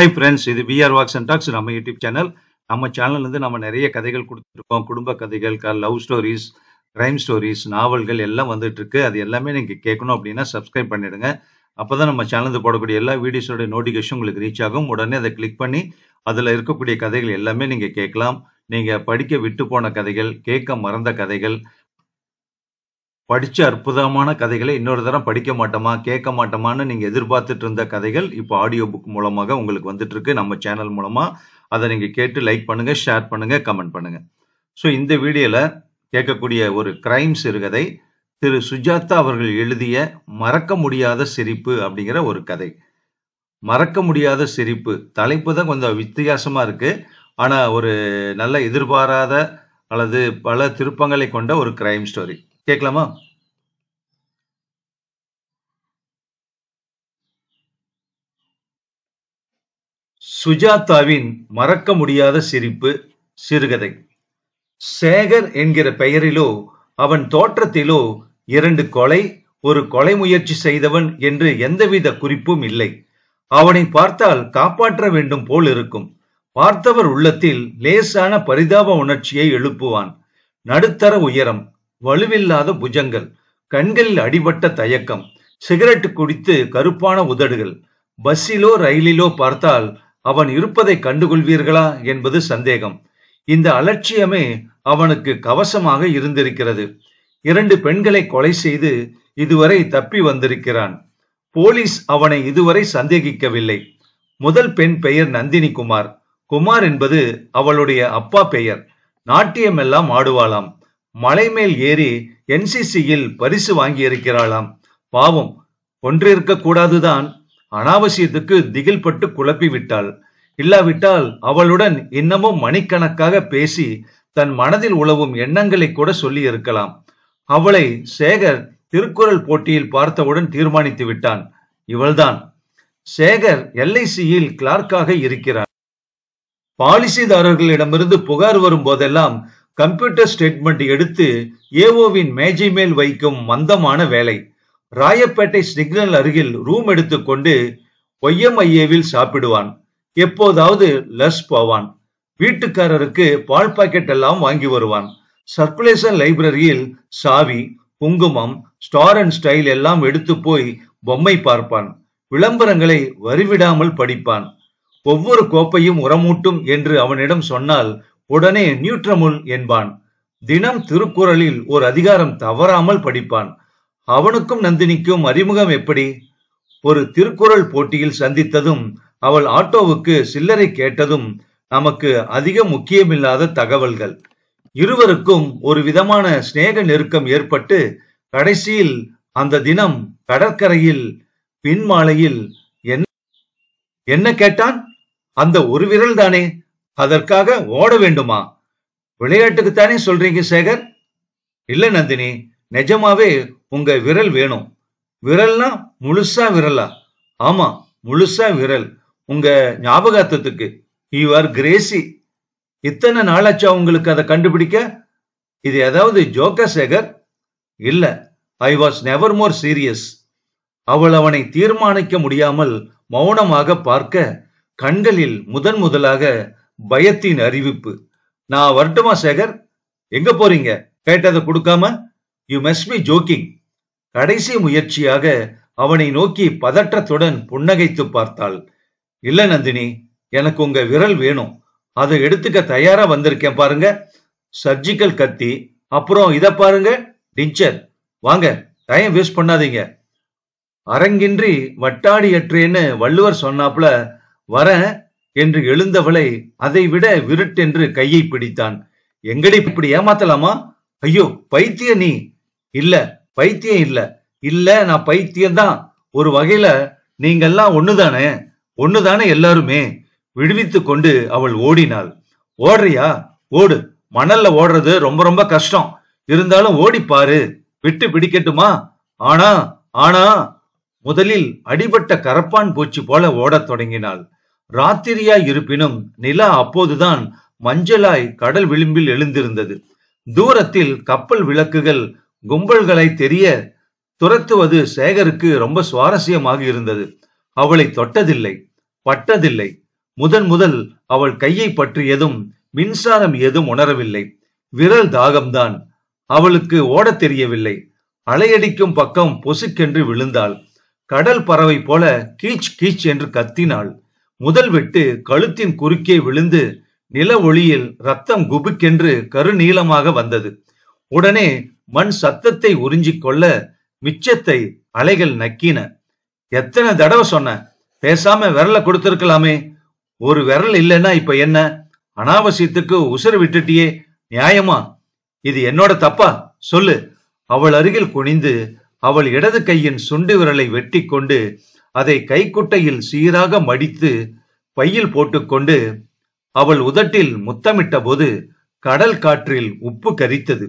Hi friends, இது VR walks and tax நம்ம YouTube channel. நம்ம சேனல்ல இருந்து நம்ம நிறைய கதைகள் கொடுத்துருக்கோம். குடும்ப கதைகள், லவ் ஸ்டோரிஸ், கிரைம் ஸ்டோரிஸ், நாவல்கள் எல்லாம் வந்துட்டு இருக்கு. அது எல்லாமே நீங்க கேட்கணும் அப்படின்னா சப்ஸ்கிரைப் பண்ணிடுங்க. அப்பதான் நம்ம சேனல்ல போடக்கூடிய எல்லா வீடியோஸோட நோட்டிஃபிகேஷன் உங்களுக்கு ரீச் ஆகும். உடனே அதை கிளிக் பண்ணி அதுல இருக்கக்கூடிய கதைகள் எல்லாமே நீங்க கேட்கலாம். நீங்க படிக்க விட்டு போன கதைகள், கேட்க மறந்த கதைகள், படிச்ச அற்புதமான கதைகளை இன்னொரு தரம் படிக்க மாட்டோமா, கேட்க மாட்டோமான்னு நீங்க எதிர்பார்த்துட்டு இருந்த கதைகள் இப்போ ஆடியோ புக் மூலமாக உங்களுக்கு வந்துட்டு இருக்கு. நம்ம சேனல் மூலமா அதை நீங்க கேட்டு லைக் பண்ணுங்க, ஷேர் பண்ணுங்க, கமெண்ட் பண்ணுங்க. ஸோ இந்த வீடியோல கேட்கக்கூடிய ஒரு கிரைம் சிறுகதை திரு சுஜாதா அவர்கள் எழுதிய மறக்க முடியாத சிரிப்பு அப்படிங்கிற ஒரு கதை. மறக்க முடியாத சிரிப்பு தலைப்பு தான் கொஞ்சம் வித்தியாசமா இருக்கு. ஆனா ஒரு நல்ல எதிர்பாராத அல்லது பல திருப்பங்களை கொண்ட ஒரு கிரைம் ஸ்டோரி. கேட்கலாமா? சுஜாதாவின் மறக்க முடியாத சிரிப்பு சிறுகதை. சேகர் என்கிற பெயரிலோ அவன் தோற்றத்திலோ 2 கொலை, ஒரு கொலை முயற்சி செய்தவன் என்று எந்தவித குறிப்பும் இல்லை. அவனை பார்த்தால் காப்பாற்ற வேண்டும் போல் இருக்கும். பார்த்தவர் உள்ளத்தில் லேசான பரிதாப உணர்ச்சியை எழுப்புவான். நடுத்தர உயரம், வலுவில்லாத புஜங்கள், கண்களில் அடிபட்ட தயக்கம், சிகரெட் குடித்து கருப்பான உதடுகள். பஸ்ஸிலோ ரயிலிலோ பார்த்தால் அவன் இருப்பதை கண்டுகொள்வீர்களா என்பது சந்தேகம். இந்த அலட்சியமே அவனுக்கு கவசமாக இருந்திருக்கிறது. 2 பெண்களை கொலை செய்து இதுவரை தப்பி வந்திருக்கிறான். போலீஸ் அவனை இதுவரை சந்தேகிக்கவில்லை. முதல் பெண் பெயர் நந்தினி குமார். குமார் என்பது அவளுடைய அப்பா பெயர். நாட்டியம் எல்லாம் ஆடுவாளாம். மலை மேல் ஏறி NCCயில் பரிசு வாங்கியிருக்கிறாளாம். பாவம், ஒன்றிருக்க கூடாதுதான். அனாவசியத்துக்கு திகில் பட்டு குழப்பி விட்டாள். இல்லாவிட்டால் அவளுடன் இன்னமும் மணிக்கணக்காக பேசி தன் மனதில் உழவும் எண்ணங்களை கூட சொல்லி இருக்கலாம். அவளை சேகர் திருக்குறள் போட்டியில் பார்த்தவுடன் தீர்மானித்து விட்டான். இவள்தான். சேகர் LICயில் கிளார்க்காக இருக்கிறான். பாலிசிதாரர்களிடமிருந்து புகார் வரும் போதெல்லாம் கம்ப்யூட்டர் ஸ்டேட்மெண்ட் எடுத்து ஏஓவின் மேஜை மேல் வைக்கும் மந்தமான வேலை. ராயப்பேட்டை சிக்னல் அருகில் ரூம் எடுத்துக்கொண்டு YMIAவில் சாப்பிடுவான். எப்போதாவது லஸ் போவான். வீட்டுக்காரருக்கு பால் பாக்கெட் எல்லாம் வாங்கி வருவான். சர்க்குலேஷன் லைப்ரரியில் சாவி, குங்குமம், ஸ்டார் அண்ட் ஸ்டைல் எல்லாம் எடுத்து போய் பொம்மை பார்ப்பான். விளம்பரங்களை வரிவிடாமல் படிப்பான். ஒவ்வொரு கோப்பையும் உரமூட்டும் என்று அவனிடம் சொன்னால் உடனே நியூட்ரமுல் என்பான். தினம் திருக்குறளில் ஒரு அதிகாரம் தவறாமல் படிப்பான். அவனுக்கும் நந்தினிக்கும் அறிமுகம் எப்படி? ஒரு திருக்குறள் போட்டியில் சந்தித்ததும் அவள் ஆட்டோவுக்கு சில்லறை கேட்டதும் நமக்கு அதிக முக்கியமில்லாத தகவல்கள். இருவருக்கும் ஒரு விதமான சிநேக நெருக்கம் ஏற்பட்டு கடைசியில் அந்த தினம் கடற்கரையில் பின்மாலையில் என்ன கேட்டான்? அந்த ஒரு விரல் தானே, அதற்காக ஓட வேண்டுமா? விளையாட்டுக்குத்தானே சொல்றீங்க சேகர்? இல்ல நந்தினி, நிஜமாவே உங்க விரல் வேணும். விரல்னா முழுசா விரலா? ஆமா, முழுசா விரல். உங்க ஞாபகத்துக்கு. You are crazy. இத்தனை நாளாச்சா உங்களுக்கு அதை கண்டுபிடிக்க? இது ஏதாவது ஜோக்கா சேகர்? இல்ல, I was never more serious. அவள் அவனை தீர்மானிக்க முடியாமல் மௌனமாக பார்க்க கண்களில் முதலாக பயத்தின் அறிவிப்பு. நான் வரட்டுமா சேகர்? எங்க போறீங்க? கேட்டதை கொடுக்காம? You must be jogging. கடைசி முயற்சியாக அவனை நோக்கி பதற்றத்துடன் புன்னகைத்து பார்த்தாள். இல்ல நந்தினி, எனக்கு உங்க விரல் வேணும். அதை எடுத்துக்க தயாரா வந்திருக்கேன் பாருங்க. சர்ஜிக்கல் கத்தி, அப்புறம் இத பாருங்க, டிஞ்சர். வாங்க, டைம் வேஸ்ட் பண்ணாதீங்க. அரங்கின்றி வட்டாடியற்றேன்னு வள்ளுவர் சொன்னாப்ல வரேன் என்று எழுந்தவளை அதை விட விருட்டென்று கையை பிடித்தான். எங்கடி இப்படி ஏமாத்தலாமா? ஐயோ பைத்திய நீ. இல்ல, பைத்தியம் இல்ல. இல்ல, நான் பைத்தியம்தான். ஒரு வகையில நீங்கெல்லாம் ஒண்ணுதானே எல்லாருமே. விடுவித்து கொண்டு அவள் ஓடினாள். ஓடுறியா? ஓடு. மணல்ல ஓடுறது ரொம்ப ரொம்ப கஷ்டம். இருந்தாலும் ஓடிப்பாரு. விட்டு பிடிக்கட்டுமா? ஆனா முதலில் அடிபட்ட கரப்பான் பூச்சி போல ஓடத் தொடங்கினாள். ராத்திரியாய் இருப்பினும் நிலா அப்போதுதான் மஞ்சளாய் கடல் விளிம்பில் எழுந்திருந்தது. தூரத்தில் கப்பல் விளக்குகள் கும்பல்களை தெரிய துரத்துவது சேகருக்கு ரொம்ப சுவாரஸ்யமாக இருந்தது. அவளை தொட்டதில்லை, பட்டதில்லை. முதன் முதல் அவள் கையை பற்றியதும் மின்சாரம் ஏதும் உணரவில்லை. விரல் தாகம்தான். அவளுக்கு ஓடத் தெரியவில்லை. அலையடிக்கும் பக்கம் பொசுக்கென்று விழுந்தாள். கடல் பறவை போல கீச் கீச் என்று கத்தினாள். முதல் வெட்டு கழுத்தின் குறுக்கே விழுந்து நில ஒளியில் ரத்தம் குபுக்கென்று கருநீளமாக வந்தது. உடனே மண் சத்தத்தை உறிஞ்சிக் கொள்ள மிச்சத்தை அலைகள் நக்கின. எத்தனை தடவை சொன்ன, பேசாம விரல கொடுத்திருக்கலாமே. ஒரு விரல் இல்லைன்னா இப்ப என்ன? அனாவசியத்துக்கு உசுறு விட்டுட்டியே, நியாயமா? இது என்னோட தப்பா? சொல்லு. அவள் அருகில் குனிந்து அவள் இடது கையின் சுண்டு விரலை வெட்டி கொண்டு அதை கைக்குட்டையில் சீராக மடித்து பையில் போட்டுக்கொண்டு அவள் உதட்டில் முத்தமிட்ட போது கடல் காற்றில் உப்பு கரித்தது.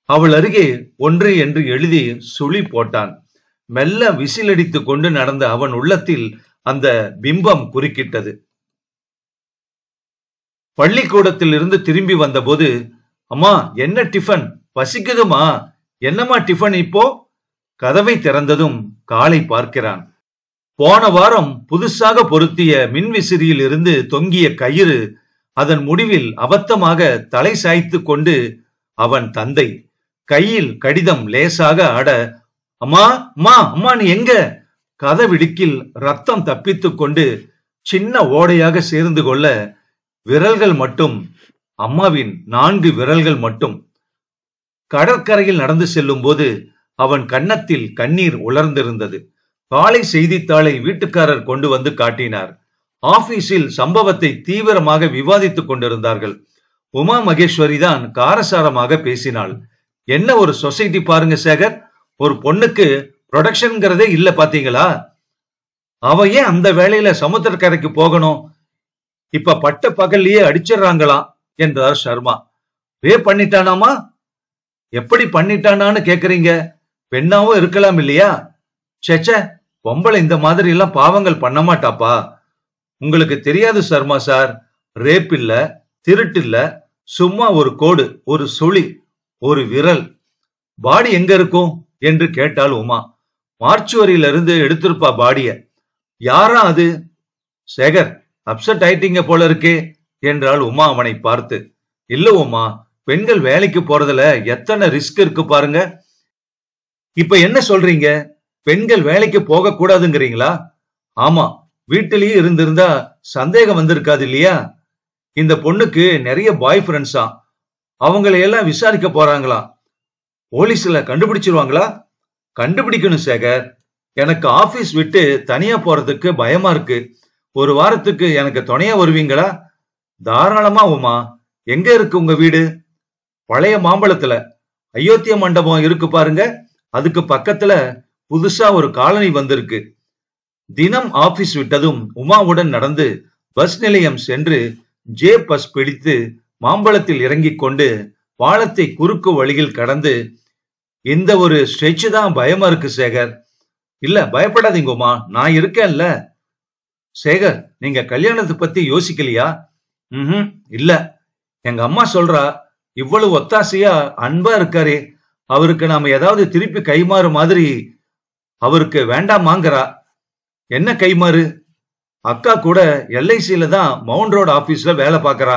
அவள் அருகே 1 என்று எழுதி சுழி போட்டான். மெல்ல விசிலடித்து கொண்டு நடந்த அவன் உள்ளத்தில் அந்த பிம்பம் குறுக்கிட்டது. பள்ளிக்கூடத்தில் இருந்து திரும்பி வந்தபோது, அம்மா என்ன டிஃபன்? பசிக்குதுமா? என்னம்மா டிஃபன் இப்போ? கதவை திறந்ததும் காலை பார்க்கிறான். போன வாரம் புதுசாக பொருத்திய மின்விசிறியில் இருந்து தொங்கிய கயிறு அதன் முடிவில் அபத்தமாக தலை சாய்த்து கொண்டு அவன் தந்தை. கையில் கடிதம் லேசாக ஆட, அம்மா அம்மா அம்மா நீ எங்க? கதவிடுக்கில் ரத்தம் தப்பித்துக் கொண்டு சின்ன ஓடையாக சேர்ந்து கொள்ள விரல்கள் மட்டும், அம்மாவின் 4 விரல்கள் மட்டும். கடற்கரையில் நடந்து செல்லும் போது அவன் கன்னத்தில் கண்ணீர் உலர்ந்திருந்தது. காலை செய்தித்தாளை வீட்டுக்காரர் கொண்டு வந்து காட்டினார். ஆபீஸில் சம்பவத்தை தீவிரமாக விவாதித்துக் கொண்டிருந்தார்கள். உமா மகேஸ்வரி தான் காரசாரமாக பேசினாள். என்ன ஒரு சொசைட்டி பாருங்க சேகர், ஒரு பொண்ணுக்கு ப்ரொடக்ஷன்ங்கிறதே இல்ல பாத்தீங்களா? அவ ஏன் அந்த வேலையில சமுத்திரக்கரைக்கு போகணும்? இப்ப பட்ட பகல்லையே அடிச்சிடறாங்களாம் என்றார் சர்மா. ரேப் பண்ணிட்டானாமா? எப்படி பண்ணிட்டானான்னு கேக்குறீங்க? பெண்ணாவும் இருக்கலாம் இல்லையா? சேச்ச, பொம்பளை இந்த மாதிரி எல்லாம் பாவங்கள் பண்ண மாட்டாப்பா. உங்களுக்கு தெரியாது சர்மா சார். ரேப் இல்ல, திருட்டு இல்ல, சும்மா ஒரு கோடு, ஒரு சுழி, ஒரு விரல். பாடி எங்க இருக்கும் என்று கேட்டாள் உமா. மார்ச்சுவரியில இருந்து எடுத்திருப்பா பாடிய. யாரா அது? சேகர், அப்செட் ஆயிட்டீங்க போல இருக்கே என்றாள் உமா அவனை பார்த்து. இல்ல உமா, பெண்கள் வேலைக்கு போறதுல எத்தனை ரிஸ்க் இருக்கு பாருங்க. இப்ப என்ன சொல்றீங்க? பெண்கள் வேலைக்கு போக கூடாதுங்கிறீங்களா? ஆமா, வீட்டிலேயே இருந்திருந்தா சந்தேகம் வந்திருக்காது இல்லையா? இந்த பொண்ணுக்கு நிறைய பாய் ஃப்ரெண்ட்ஸா, அவங்களையெல்லாம் விசாரிக்க போறாங்களாம். போலீஸ்ல கண்டுபிடிச்சிருவாங்களா? கண்டுபிடிக்கணும் சேகர். எனக்கு ஆபீஸ் விட்டு தனியா போறதுக்கு பயமா இருக்கு. ஒரு வாரத்துக்கு எனக்கு துணையா வருவீங்களா? தாராளமா உமா. எங்க இருக்கு உங்க வீடு? பழைய மாம்பழத்துல அயோத்திய மண்டபம் இருக்கு பாருங்க, அதுக்கு பக்கத்துல புதுசா ஒரு காலனி வந்திருக்கு. தினம் ஆபீஸ் விட்டதும் உமாவுடன் நடந்து பஸ் நிலையம் சென்று ஜே பஸ் பிடித்து மாம்பழத்தில் இறங்கிக் கொண்டு பாலத்தை குறுக்கு வழியில் கடந்து, இந்த ஒரு ஸ்ட்ரெச் தான் பயமா இருக்கு சேகர். இல்ல பயப்படாதீங்க உமா, நான் இருக்கேன்ல. சேகர், நீங்க கல்யாணத்தை பத்தி யோசிக்கலையா? இல்ல. எங்க அம்மா சொல்றா, இவ்வளவு ஒத்தாசையா அன்பா இருக்காரே, அவருக்கு நாம ஏதாவது திருப்பி கைமாறு மாதிரி அவருக்கு வேண்டாமாங்கிறா. என்ன கைமாறு? அக்கா கூட LICல தான் மவுண்ட் ரோடு ஆபீஸ்ல வேலை பாக்குறா.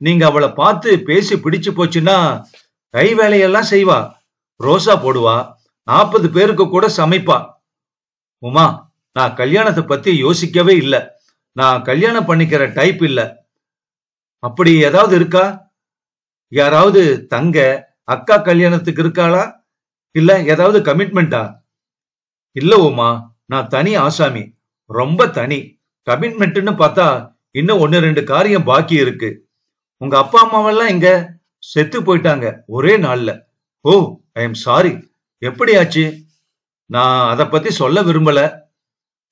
நீங்க அவளை பார்த்து பேசி பிடிச்சு போச்சுன்னா கை வேலையெல்லாம் செய்வா, ரோசா போடுவா, 40 பேருக்கு கூட சமைப்பா. உமா, நான் கல்யாணத்தை பத்தி யோசிக்கவே இல்லை. நான் கல்யாணம் பண்ணிக்கிற டைப் இல்ல. அப்படி ஏதாவது இருக்கா? யாராவது தங்க அக்கா கல்யாணத்துக்கு இருக்காளா? இல்ல ஏதாவது கமிட்மெண்டா? இல்ல உமா, நான் தனி ஆசாமி, ரொம்ப தனி. கமிட்மெண்ட்னு பார்த்தா இன்னும் 1-2 காரியம் பாக்கி இருக்கு. உங்க அப்பா அம்மாவெல்லாம் எங்க? செத்து போயிட்டாங்க ஒரே நாள்ல. ஓ, ஐ எம் சாரி. எப்படி ஆச்சு? நான் அத பத்தி சொல்ல விரும்பல.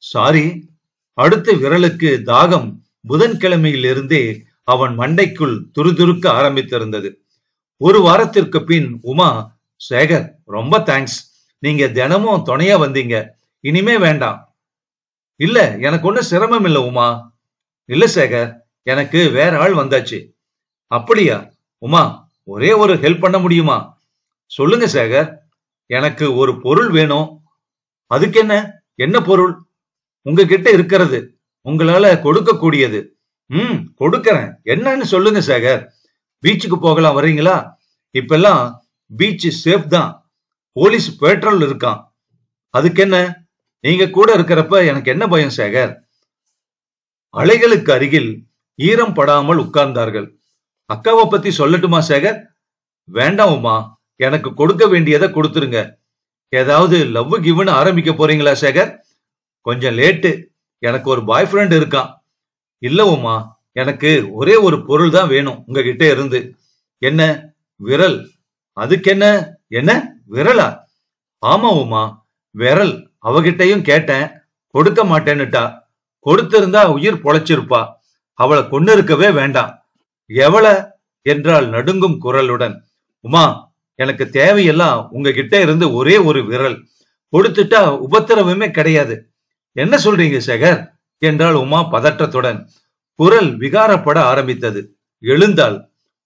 சாரி. அடுத்த விரலுக்கு தாகம் புதன்கிழமையில் இருந்தே அவன் மண்டைக்குள் துருதுருக்க ஆரம்பித்திருந்தது. ஒரு வாரத்திற்கு பின் உமா, சேகர் ரொம்ப தேங்க்ஸ், நீங்க தினமும் துணையா வந்தீங்க, இனிமே வேண்டாம். இல்ல, எனக்கு ஒன்னும் சிரமம் இல்ல உமா. இல்ல சேகர், எனக்கு வேற ஆள் வந்தாச்சு. அப்படியா? உமா, ஒரே ஒரு ஹெல்ப் பண்ண முடியுமா? சொல்லுங்க சேகர். எனக்கு ஒரு பொருள் வேணும். அதுக்கு என்ன? என்ன பொருள்? உங்ககிட்ட இருக்கிறது, உங்களால கொடுக்க கூடியது. கொடுக்கறேன். என்னன்னு சொல்லுங்க சேகர். பீச்சுக்கு போகலாம் வர்றீங்களா? இப்பெல்லாம் பீச் சேஃப் தான். போலீஸ் பெட்ரோல் இருக்கான். அதுக்கு என்ன? நீங்க கூட இருக்கிறப்ப எனக்கு என்ன பயம் சேகர்? அலைகளுக்கு அருகில் ஈரம் படாமல் உட்கார்ந்தார்கள். அக்காவை பத்தி சொல்லட்டுமா சேகர்? வேண்டாம் உமா, எனக்கு கொடுக்க வேண்டியதை கொடுத்துருங்க. ஏதாவது லவ் கிவ்னு ஆரம்பிக்க போறீங்களா சேகர்? கொஞ்சம் லேட்டு. எனக்கு ஒரு பாய் ஃப்ரெண்ட் இருக்கான். இல்ல உமா, எனக்கு ஒரே ஒரு பொருள் தான் வேணும் உங்ககிட்ட இருந்து. என்ன? விரல். அதுக்கு என்ன? என்ன விரலா? ஆமா உமா, விரல். அவகிட்டையும் கேட்டேன், கொடுக்க மாட்டேன்னுட்டா. கொடுத்திருந்தா உயிர் பொழைச்சிருப்பா. அவளை கொண்டு இருக்கவே வேண்டாம். எவள என்றால் நடுங்கும் குரலுடன். உமா, எனக்கு தேவையெல்லாம் உங்ககிட்ட இருந்து ஒரே ஒரு விரல். கொடுத்துட்டா உபத்திரவமே கிடையாது. என்ன சொல்றீங்க சேகர் என்றாள் உமா பதற்றத்துடன். குரல் விகாரப்பட ஆரம்பித்தது. எழுந்தாள்.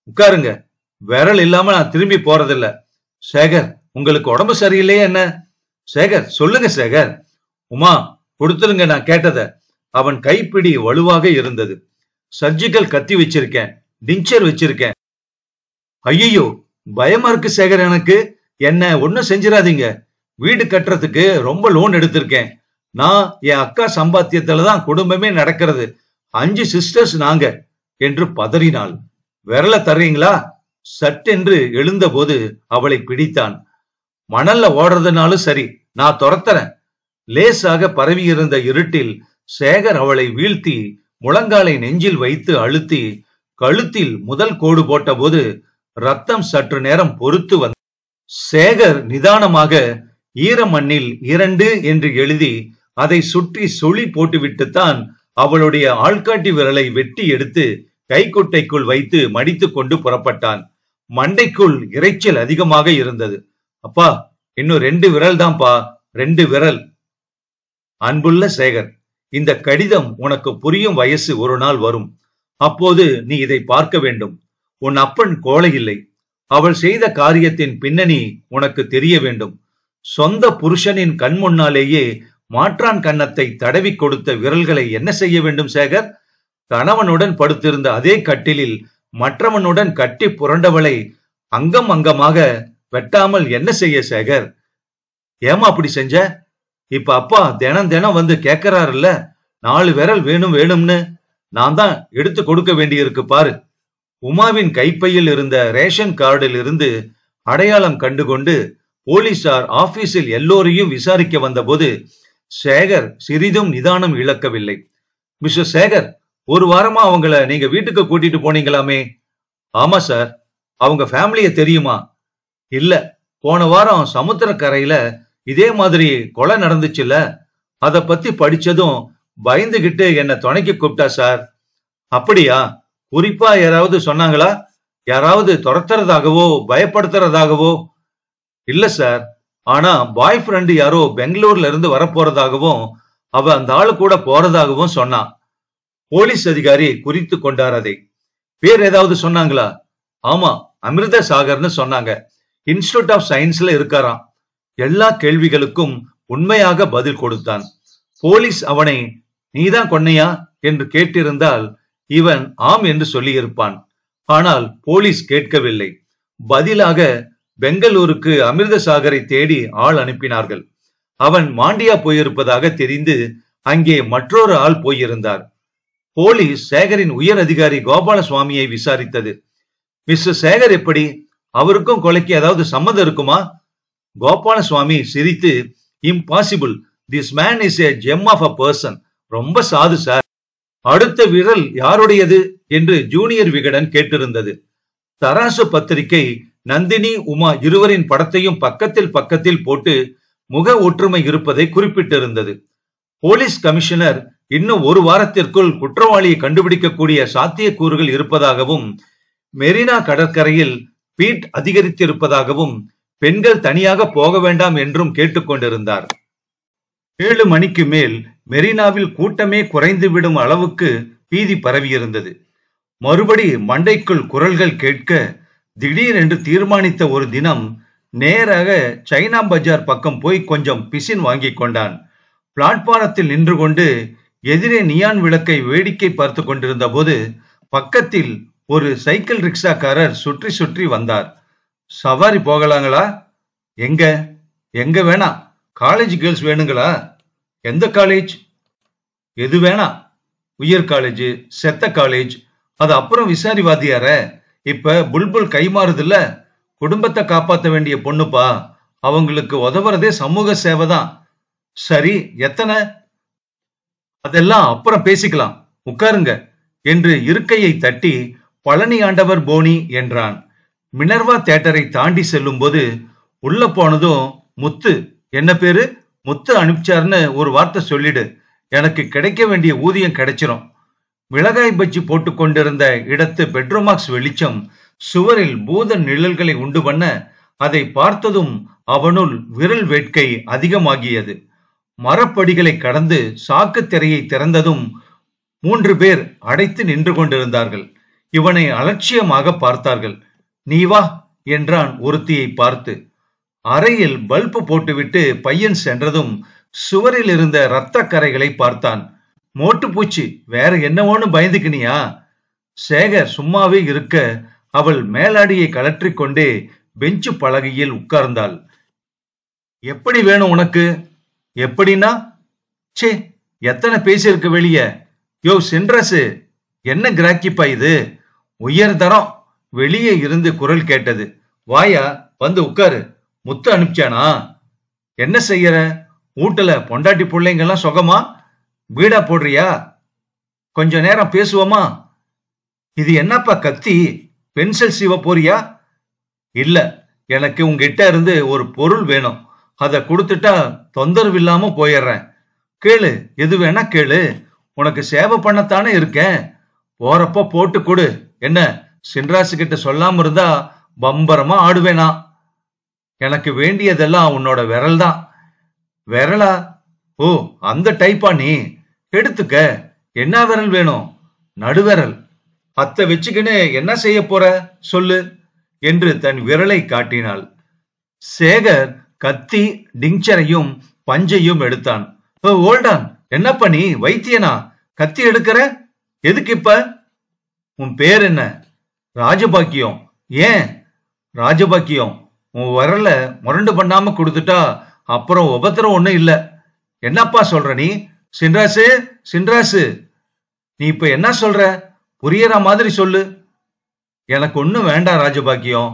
உட்காருங்க. விரல் இல்லாம நான் திரும்பி போறதில்ல. சேகர், உங்களுக்கு உடம்பு சரியில்லையே என்ன? சேகர், சொல்லுங்க சேகர். உமா, கொடுத்துருங்க நான் கேட்டத. அவன் கைப்பிடி வலுவாக இருந்தது. சர்ஜிக்கல் கத்தி வச்சிருக்கேன், டிஞ்சர் வச்சிருக்கேன். ஐயோ, பயமா இருக்கு சேகர் எனக்கு. என்ன ஒன்னும் செஞ்சிடாதீங்க. வீடு கட்டுறதுக்கு ரொம்ப லோன் எடுத்திருக்கேன். நான் என் அக்கா சம்பாத்தியத்துலதான் குடும்பமே நடக்கிறது. 5 சிஸ்டர்ஸ் நாங்க என்று பதறினாள். விரல தர்றீங்களா? சட்டென்று எழுந்தபோது அவளை பிடித்தான். மணல்ல ஓடுறதுனாலும் சரி, நான் துரத்துறேன். லேசாக பரவி இருந்த இருட்டில் சேகர் அவளை வீழ்த்தி முழங்காலை நெஞ்சில் வைத்து அழுத்தி கழுத்தில் முதல் கோடு போட்ட போது ரத்தம் சற்று நேரம் பொறுத்து வந்த சேகர் நிதானமாக ஈர மண்ணில் 2 என்று எழுதி அதை சுற்றி சுழி போட்டுவிட்டுத்தான் அவளுடைய ஆள்காட்டி விரலை வெட்டி எடுத்து கைக்குட்டைக்குள் வைத்து மடித்து கொண்டு புறப்பட்டான். மண்டைக்குள் இரைச்சல் அதிகமாக இருந்தது. அப்பா, இன்னும் 2 விரல் தான்ப்பா, 2 விரல். அன்புள்ள சேகர், இந்த கடிதம் உனக்கு புரியும் வயசு ஒரு நாள் வரும். அப்போது நீ இதை பார்க்க வேண்டும். உன் அப்பன் கோழை இல்லை. அவள் செய்த காரியத்தின் பின்னணி உனக்கு தெரிய வேண்டும். சொந்த புருஷனின் கண் முன்னாலேயே மாற்றான் கன்னத்தை தடவி கொடுத்த விரல்களை என்ன செய்ய வேண்டும் சேகர்? கணவனுடன் படுத்திருந்த அதே கட்டிலில் மற்றவனுடன் கட்டி புரண்டவளை அங்கம் அங்கமாக வெட்டாமல் என்ன செய்ய சேகர்? ஏமா அப்படி செஞ்ச? இப்ப அப்பா தினம் தினம் வந்து கேட்கிறாருல்ல, 4 விரல் வேணும் வேணும்னு. நான் தான் எடுத்து கொடுக்க வேண்டியிருக்கு பாரு. உமாவின் கைப்பையில் இருந்த ரேஷன் கார்டில் இருந்து அடையாளம் கண்டுகொண்டு போலீசார் ஆபீஸில் எல்லோரையும் விசாரிக்க வந்தபோது சேகர் சிறிதும் நிதானம் இழக்கவில்லை. மிஸ்டர் சேகர், ஒரு வாரமா அவங்கள நீங்க வீட்டுக்கு கூட்டிட்டு போனீங்களாமே? ஆமா சார். அவங்க ஃபேமிலிய தெரியுமா? இல்ல, போன வாரம் சமுத்திரக்கரையில இதே மாதிரி கொலை நடந்துச்சுல்ல, அத பத்தி படிச்சதும் பயந்துகிட்டு என்ன துணைக்கு கூப்பிட்டா சார். அப்படியா? குறிப்பா யாராவது சொன்னாங்களா? யாராவது துரத்துறதாகவோ பயப்படுத்துறதாகவோ? இல்ல சார். ஆனா பாய் ஃப்ரெண்ட் யாரோ பெங்களூர்ல இருந்து வரப்போறதாகவும் அவ அந்த ஆளு கூட போறதாகவும் சொன்னான். போலீஸ் அதிகாரி குறித்து கொண்டார் அதை. பேர் ஏதாவது சொன்னாங்களா? ஆமா, அமிர்த சாகர்னு சொன்னாங்க. இன்ஸ்டிடியூட் ஆஃப் சயின்ஸ்ல இருக்காராம். எல்லா கேள்விகளுக்கும் உண்மையாக பதில் கொடுத்தான். போலீஸ் அவனை நீதான் கொன்னையா என்று கேட்டிருந்தால் இவன் ஆம் என்று சொல்லியிருப்பான். ஆனால் போலீஸ் கேட்கவில்லை. பதிலாக பெங்களூருக்கு அமிர்தசாகரை தேடி ஆள் அனுப்பினார்கள். அவன் மாண்டியா போயிருப்பதாக தெரிந்து அங்கே மற்றொரு ஆள் போயிருந்தார். போலீஸ் சேகரின் உயர் அதிகாரி கோபாலசுவாமியை விசாரித்தது. மிஸ்டர் சேகர் எப்படி? அவருக்கும் கொலைக்கு ஏதாவது சம்மதம் இருக்குமா? கோபாலசுவாமி சிரித்து, impossible. This man is a gem of a person. ரொம்ப சாது சார். அடுத்த விரல் யாருடையது என்று ஜூனியர் விகடன் கேட்டிருந்தது. தராசு பத்திரிகை நந்தினி உமா இருவரின் படத்தையும் பக்கத்தில் பக்கத்தில் போட்டு முக ஒற்றுமை இருப்பதை குறிப்பிட்டிருந்தது. போலீஸ் கமிஷனர் இன்னும் ஒரு வாரத்திற்குள் குற்றவாளியை கண்டுபிடிக்கக்கூடிய சாத்தியக்கூறுகள் இருப்பதாகவும் மெரினா கடற்கரையில் பீட் அதிகரித்திருப்பதாகவும் பெண்கள் தனியாக போக வேண்டாம் என்றும் கேட்டுக்கொண்டிருந்தார். 7 மணிக்கு மேல் மெரினாவில் கூட்டமே குறைந்துவிடும் அளவுக்கு பீதி பரவியிருந்தது. மறுபடி மண்டைக்குள் குரல்கள் கேட்க திடீரென்று தீர்மானித்த ஒரு தினம் நேராக சைனா பஜார் பக்கம் போய் கொஞ்சம் பிசின் வாங்கி கொண்டான். பிளாட்பாரத்தில் நின்று கொண்டு எதிரே நியான் விளக்கை வேடிக்கை பார்த்து கொண்டிருந்த போது பக்கத்தில் ஒரு சைக்கிள் ரிக்ஷாக்காரர் சுற்றி சுற்றி வந்தார். சவாரி போகலாங்களா? எங்க எங்க வேணா. காலேஜ் கேர்ள்ஸ் வேணுங்களா? எந்த காலேஜ்? எது வேணா. உயர் காலேஜ், செத்த காலேஜ், அது அப்புறம் விசாரிவாதியார. இப்ப புல்புல் கை மாறுதுல்ல, குடும்பத்தை காப்பாற்ற வேண்டிய பொண்ணுப்பா. அவங்களுக்கு உதவுறதே சமூக சேவை தான். சரி, எத்தனை? அதெல்லாம் அப்புறம் பேசிக்கலாம், உட்காருங்க என்று இருக்கையை தட்டி பழனி ஆண்டவர் போனி என்றான். மினர்வா தியேட்டரை தாண்டி செல்லும் போது உள்ள போனதும், முத்து, என்ன பேரு? முத்து அனுப்பிச்சார்னு ஒரு வார்த்தை சொல்லிடு, எனக்கு கிடைக்க வேண்டிய ஊதியம் கிடைச்சிரும். மிளகாய் பஜ்ஜி போட்டு கொண்டிருந்த இடத்து பெட்ரோமாக்ஸ் வெளிச்சம் சுவரில் பூத நிழல்களை உண்டு பண்ண அதை பார்த்ததும் அவனுள் விரல் வேட்கை அதிகமாகியது. மரப்படிகளை கடந்து சாக்கு திரையை திறந்ததும் 3 பேர் அடைத்து நின்று கொண்டிருந்தார்கள். இவனை அலட்சியமாக பார்த்தார்கள். நீ வா என்றான் ஒருத்தியை பார்த்து. அறையில் பல்பு போட்டுவிட்டு பையன் சென்றதும் சுவரில் இருந்த இரத்த கரைகளை பார்த்தான். மோட்டு பூச்சி, வேற என்னவோன்னு பயந்துக்கினியா? சேகர் சும்மாவே இருக்க அவள் மேலாடியை கலற்றி கொண்டே பெஞ்சு பலகையில் உட்கார்ந்தாள். எப்படி வேணும் உனக்கு? எப்படின்னா? சே, எத்தனை பேசியிருக்கு வெளிய. யோ சென்ட்ரஸு, என்ன கிராக்கிப்பா இது? உயர் தரம். வெளியே இருந்து குரல் கேட்டது. வாயா, வந்து உட்காரு. முத்து அனுப்பிச்சானா? என்ன செய்யற? வீட்டுல பொண்டாட்டி பிள்ளைங்கெல்லாம் சுகமா? வீடா போடுறியா? கொஞ்ச நேரம் பேசுவோமா? இது என்னப்பா கத்தி? பென்சில் சீவ போறியா? இல்ல, எனக்கு உங்ககிட்ட இருந்து ஒரு பொருள் வேணும். அதை கொடுத்துட்டா தொந்தரவு இல்லாம போயிடுறேன். கேளு, எது வேணா கேளு. உனக்கு சேவை பண்ணத்தானே இருக்கேன். போறப்ப போட்டு கொடு. என்ன, சின்ராசு கிட்ட சொல்லாம இருந்தா பம்பரமா ஆடுவேனா? எனக்கு வேண்டியதெல்லாம் உன்னோட விரல் தான். விரலா? ஓ, அந்த டைப்பா நீ? எடுத்துக்க. என்ன விரல் வேணும்? நடுவிரல். அத்தை வச்சுக்கின்னு என்ன செய்ய போற சொல்லு என்று தன் விரலை காட்டினாள். சேகர் கத்தி, டிங்சரையும் பஞ்சையும் எடுத்தான். ஓல்டான், என்னப்பா நீ வைத்தியனா? கத்தி எடுக்கிற? எதுக்கு இப்ப? உன் பேர் என்ன? ராஜபாக்கியம். ஏன் ராஜபாக்கியம்? உன் விரல முரண்டு பண்ணாம கொடுத்துட்டா அப்புறம் உபத்திரம் ஒண்ணும் இல்ல. என்னப்பா சொல்ற நீ? சின்ராசு, சின்ராசு, நீ இப்ப என்ன சொல்ற? புரியற மாதிரி சொல்லு. எனக்கு ஒண்ணும் வேண்டாம் ராஜபாக்கியம்.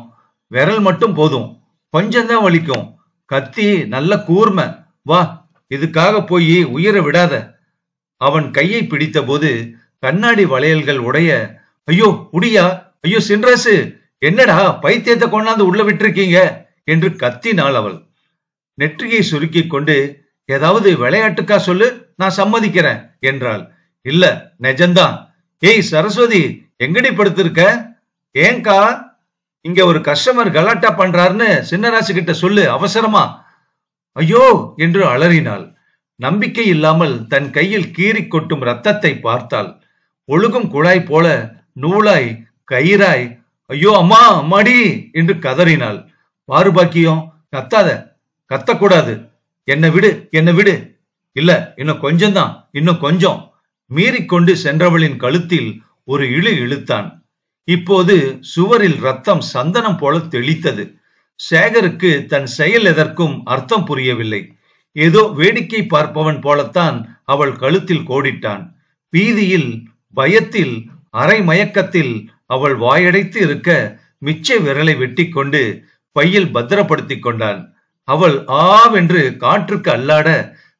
விரல் மட்டும் போதும். கொஞ்சம் தான் வலிக்கும். கத்தி நல்ல கூர்மை. வா, இதுக்காக போய் உயிரை விடாத. அவன் கையை பிடித்த போது கண்ணாடி வளையல்கள் உடைய. ஐயோ உடியா, ஐயோ சின்ராசு, என்னடா பைத்தியத்தை கொண்டாந்து உள்ள விட்டுருக்கீங்க என்று கத்தினாள் அவள். நெற்றியை சுருக்கி கொண்டு, ஏதாவது விளையாட்டுக்கா சொல்லு, நான் சம்மதிக்கிறேன் என்றாள். இல்ல, நிஜம்தான். ஏய் சரஸ்வதி, எங்கடி படுத்திருக்க? ஏங்கா? இங்க ஒரு கஸ்டமர் கலாட்டா பண்றாருன்னு சின்னராசு கிட்ட சொல்லு, அவசரமா. ஐயோ என்று அலறினாள். நம்பிக்கை இல்லாமல் தன் கையில் கீறி கொட்டும் ரத்தத்தை பார்த்தாள். ஒழுகும் குழாய் போல நூலாய் கயிறாய். ஐயோ அம்மா, அம்மாடி என்று கதறினாள். பாருபாக்கியம், கத்தாத, கத்தக்கூடாது. என்ன விடு, என்ன விடு. இல்ல, இன்னும் கொஞ்சம்தான், இன்னும் கொஞ்சம். மீறிக்கொண்டு சென்றவளின் கழுத்தில் ஒரு இழு இழுத்தான். இப்போது சுவரில் ரத்தம் சந்தனம் போல தெளித்தது. சேகருக்கு தன் செயல் எதற்கும் அர்த்தம் புரியவில்லை. ஏதோ வேடிக்கை பார்ப்பவன் போலத்தான் அவள் கழுத்தில் கோடிட்டான். பீதியில், பயத்தில், அரை மயக்கத்தில் அவள் வாயடைத்து இருக்க மிச்ச விரலை வெட்டி கொண்டு பையில் பத்திரப்படுத்தி கொண்டான். அவள் ஆவென்று காற்றுக்கு அல்லாட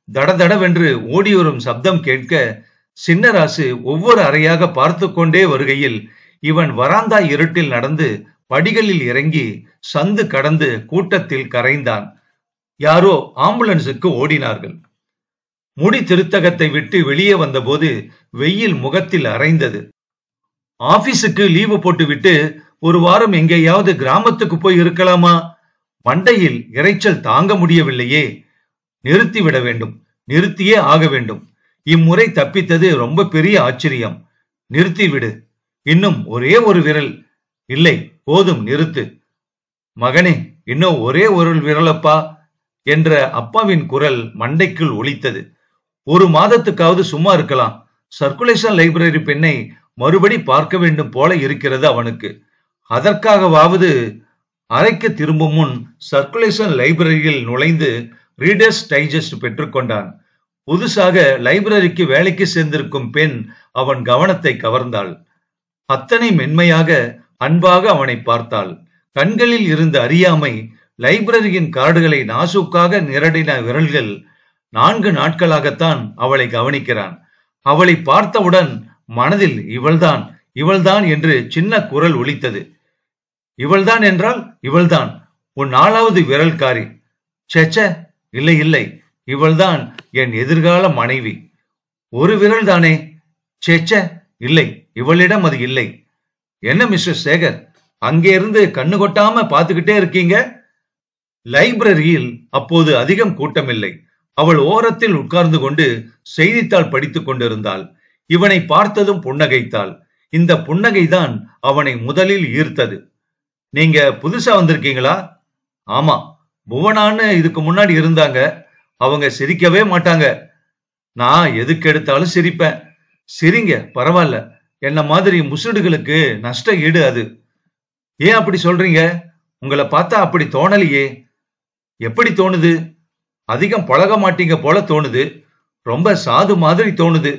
தடதடவென்று ஓடி வரும் சப்தம் கேட்க சின்னராசு ஒவ்வொரு அறையாக பார்த்து கொண்டே வருகையில் இவன் வராந்தா இருட்டில் நடந்து படிகளில் இறங்கி சந்து கடந்து கூட்டத்தில் கரைந்தான். யாரோ ஆம்புலன்ஸுக்கு ஓடினார்கள். முடி திருத்தகத்தை விட்டு வெளியே வந்தபோது வெயில் முகத்தில் அரைந்தது. ஆபீஸுக்கு லீவு போட்டுவிட்டு ஒரு வாரம் எங்கேயாவது கிராமத்துக்கு போய் இருக்கலாமா? மண்டையில் இறைச்சல் தாங்க முடியவில்லையே. நிறுத்திவிட வேண்டும், நிறுத்தியே ஆக வேண்டும். இம்முறை தப்பித்தது ரொம்ப பெரிய ஆச்சரியம். நிறுத்திவிடு. இன்னும் ஒரே ஒரு விரல். இல்லை, போதும், நிறுத்து. மகனே, இன்னும் ஒரே ஒரு விரலப்பா என்ற அப்பாவின் குரல் மண்டைக்குள் ஒலித்தது. ஒரு மாதத்துக்காவது சும்மா இருக்கலாம். சர்க்குலேஷன் லைப்ரரி பெண்ணை மறுபடி பார்க்க வேண்டும் போல இருக்கிறது அவனுக்கு. அதற்காகவாவது அறைக்கு திரும்பும் முன் சர்க்குலேஷன் லைப்ரரியில் நுழைந்து ரீடர்ஸ் டைஜஸ்ட் பெற்றுக்கொண்டான். புதுசாக லைப்ரரிக்கு வேலைக்கு சேர்ந்திருக்கும் பெண் அவன் கவனத்தை கவர்ந்தாள். அத்தனை மென்மையாக அன்பாக அவனை பார்த்தாள். கண்களில் இருந்த அறியாமை, லைப்ரரியின் கார்டுகளை நாசூக்காக நிரடின விரல்கள். 4 நாட்களாகத்தான் அவளை கவனிக்கிறான். அவளை பார்த்தவுடன் மனதில் இவள்தான் இவள்தான் என்று சின்ன குரல் ஒலித்தது. இவள்தான் என்றால் இவள்தான், உன் 4வது விரல்காரி. சேச்ச, இல்லை இல்லை, இவள்தான் என் எதிர்கால மனைவி. ஒரு விரல் தானே? சேச்ச, இல்லை, இவளிடம் அது இல்லை. என்ன மிஸ்டர் சேகர், அங்கே இருந்து கண்ணு கொட்டாம பார்த்துக்கிட்டே இருக்கீங்க? லைப்ரரியில் அப்போது அதிகம் கூட்டமில்லை. அவள் ஓரத்தில் உட்கார்ந்து கொண்டு செய்தித்தாள் படித்துக் கொண்டிருந்தாள். இவனை பார்த்ததும் புன்னகைத்தாள். இந்த புன்னகைதான் அவனை முதலில் ஈர்த்தது. நீங்க புதுசா வந்திருக்கீங்களா? ஆமா, புவனான்னு இதுக்கு முன்னாடி இருந்தாங்க. அவங்க சிரிக்கவே மாட்டாங்க. நான் எதுக்கு எடுத்தாலும் சிரிப்பேன். சிரிங்க, பரவாயில்ல. என்ன மாதிரி முசுடுகளுக்கு நஷ்ட ஈடு அது. ஏன் அப்படி சொல்றீங்க? உங்களை பார்த்தா அப்படி தோணலையே. எப்படி தோணுது? அதிகம் பழக மாட்டீங்க போல தோணுது. ரொம்ப சாது மாதிரி தோணுது.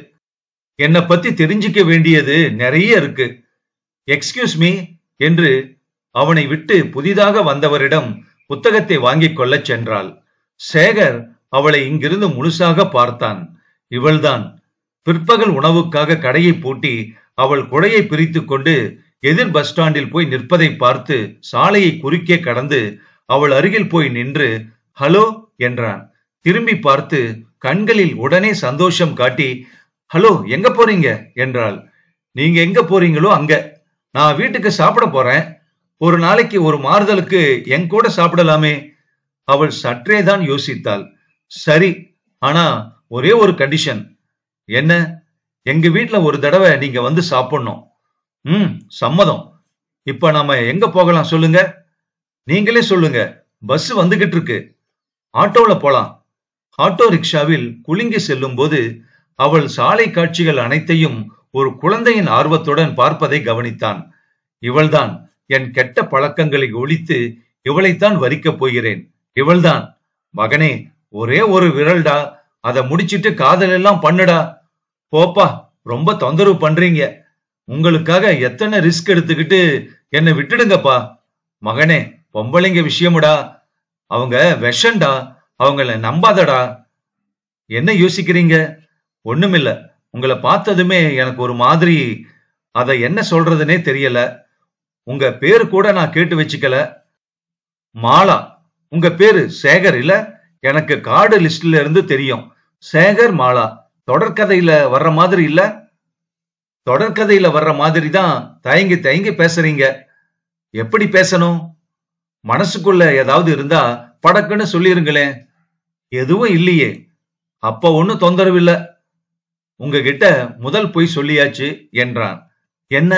என்னை பத்தி தெரிஞ்சுக்க வேண்டியது நிறைய இருக்கு. எக்ஸ்கியூஸ் மீ என்று அவனை விட்டு புதிதாக வந்தவரிடம் புத்தகத்தை வாங்கிக் கொள்ள சென்றாள். சேகர் அவளை இங்கிருந்து முழுசாக பார்த்தான். இவள்தான். பிற்பகல் உணவுக்காக கடையை பூட்டி அவள் குடையை பிரித்து கொண்டு எதிர் பஸ் ஸ்டாண்டில் போய் நிற்பதை பார்த்து சாலையை குறுக்கே கடந்து அவள் அருகில் போய் நின்று ஹலோ என்றான். திரும்பி பார்த்து கண்களில் உடனே சந்தோஷம் காட்டி ஹலோ, எங்க போறீங்க என்றாள். நீங்க எங்க போறீங்களோ அங்க. நான் வீட்டுக்கு சாப்பிட போறேன். ஒரு நாளைக்கு ஒரு மாறுதலுக்கு என் கூட சாப்பிடலாமே. அவள் சற்றேதான் யோசித்தாள். சரி, ஆனா ஒரே ஒரு கண்டிஷன். என்ன? எங்க வீட்டுல ஒரு தடவை நீங்க வந்து சாப்பிடணும். சம்மதம். இப்ப நாம எங்க போகலாம் சொல்லுங்க? நீங்களே சொல்லுங்க. பஸ் வந்துகிட்டு இருக்கு. ஆட்டோல போலாம். ஆட்டோ ரிக்ஷாவில் குலுங்கி செல்லும் போது அவள் சாலை காட்சிகள் அனைத்தையும் ஒரு குழந்தையின் ஆர்வத்துடன் பார்ப்பதை கவனித்தான். இவள்தான். என் கெட்ட பழக்கங்களை ஒழித்து இவளைத்தான் வரிக்கப் போகிறேன். இவள்தான். மகனே, ஒரே ஒரு விரல்டா, அதை முடிச்சிட்டு காதல் எல்லாம் பண்ணுடா. போப்பா, ரொம்ப தொந்தரவு பண்றீங்க. உங்களுக்காக எத்தனை ரிஸ்க் எடுத்துக்கிட்டு என்னை விட்டுடுங்கப்பா. மகனே, பொம்பளைங்க விஷயமுடா, அவங்க விஷண்டா, அவங்கள நம்பாதடா. என்ன யோசிக்கிறீங்க? ஒண்ணுமில்ல. உங்களை பார்த்ததுமே எனக்கு ஒரு மாதிரி, அதை என்ன சொல்றதுன்னே தெரியல. உங்க பேரு கூட நான் கேட்டு வச்சுக்கல. மாலா. உங்க பேரு சேகர் இல்ல? எனக்கு கார்டு லிஸ்ட்ல இருந்து தெரியும். சேகர் மாலா. தொடர்கதையில வர்ற மாதிரி இல்ல? தொடர்கதையில வர்ற மாதிரி தான் தயங்கி தயங்கி பேசுறீங்க. எப்படி பேசணும்? மனசுக்குள்ள ஏதாவது இருந்தா படக்குன்னு சொல்லிருங்களேன். எதுவும் இல்லையே. அப்ப ஒண்ணும் தொந்தரவு இல்ல. உங்ககிட்ட முதல் பொய் சொல்லியாச்சு என்றான். என்ன?